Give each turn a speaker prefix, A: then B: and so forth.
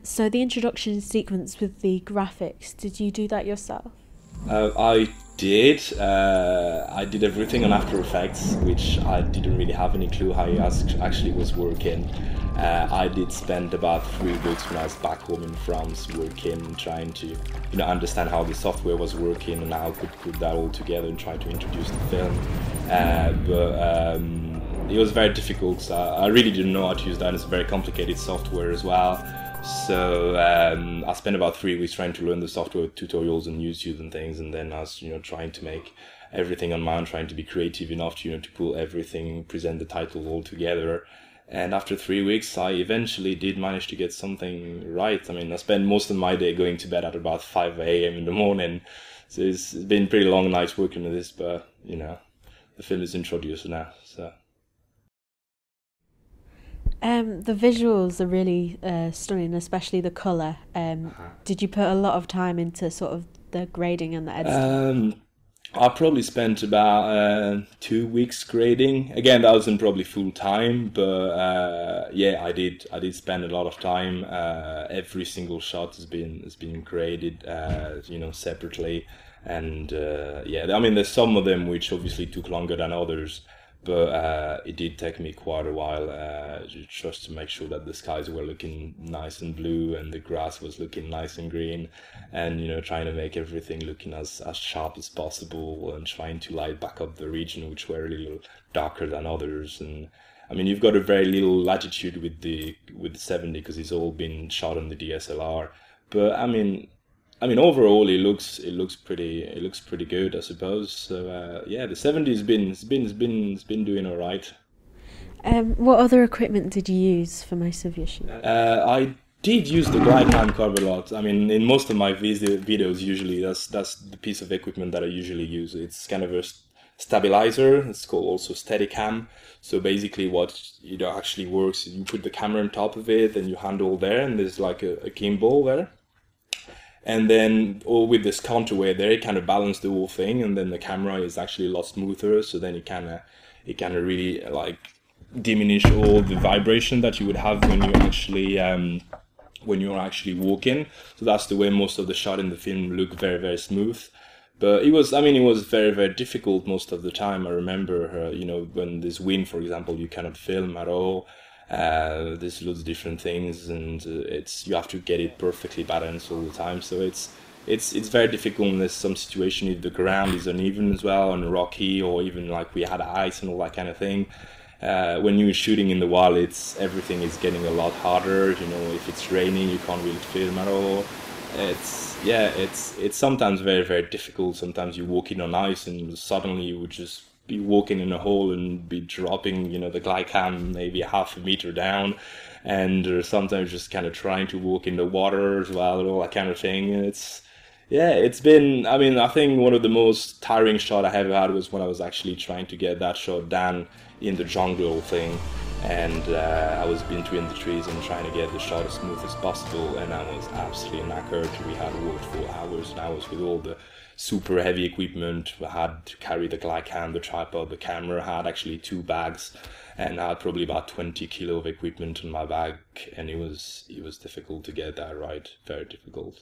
A: So the introduction sequence with the graphics, did you do that yourself?
B: I did. I did everything on After Effects, which I didn't really have any clue how it actually was working. I did spend about 3 weeks when I was back home in France working, trying to, understand how the software was working and how I could put that all together and try to introduce the film. But it was very difficult. So I really didn't know how to use that. It's very complicated software as well. So I spent about 3 weeks trying to learn the software with tutorials on YouTube and things, and then I was, trying to make everything on my own, trying to be creative enough to, to pull everything, present the title all together. And after 3 weeks, I eventually did manage to get something right. I mean, I spent most of my day going to bed at about 5 a.m. in the morning. So it's been pretty long nights working with this, but, the film is introduced now, so.
A: The visuals are really stunning, especially the colour. Did you put a lot of time into sort of the grading and the editing?
B: I probably spent about 2 weeks grading. Again, that wasn't probably full time, but yeah, I did spend a lot of time. Every single shot has been graded, separately, and yeah, I mean, there's some of them which obviously took longer than others. But it did take me quite a while just to make sure that the skies were looking nice and blue and the grass was looking nice and green, and trying to make everything looking as sharp as possible and trying to light back up the region which were a little darker than others. And I mean, you've got a very little latitude with the 70 because it's all been shot on the DSLR. But I mean, overall, it looks pretty good, I suppose. So yeah, the 70's been doing all right.
A: What other equipment did you use for most of your shoot?
B: I did use the Glidecam quite a lot. I mean, in most of my videos, usually that's the piece of equipment that I usually use. It's kind of a stabilizer. It's called also Steadicam. So basically, what actually works is you put the camera on top of it, and you handle there, and there's like a gimbal there. And then, with this counterweight there, it kind of balances the whole thing, and then the camera is actually a lot smoother. So then it kind of really like diminish all the vibration that you would have when you're actually walking. So that's the way most of the shot in the film look very, very smooth. But it was very, very difficult most of the time. I remember, when there's wind, for example, you cannot film at all. There's loads of different things, and you have to get it perfectly balanced all the time. So it's very difficult in some situation if the ground is uneven as well and rocky, or even like we had ice and all that kind of thing. When you're shooting in the wild, everything is getting a lot harder. If it's raining, you can't really film at all. It's sometimes very, very difficult. Sometimes you're walking on ice and suddenly you would just be walking in a hole and be dropping, the Glidecam maybe half a meter down, and sometimes just kind of trying to walk in the water as well, and all that kind of thing. And it's been, I think one of the most tiring shot I ever had was when I was actually trying to get that shot done in the jungle thing, and I was between the trees and trying to get the shot as smooth as possible, and I was absolutely knackered. We had worked for hours and hours with all the super heavy equipment. I had to carry the Glidecam, the tripod, the camera. I had actually 2 bags, and I had probably about 20 kilo of equipment in my bag, and it was difficult to get that right, very difficult.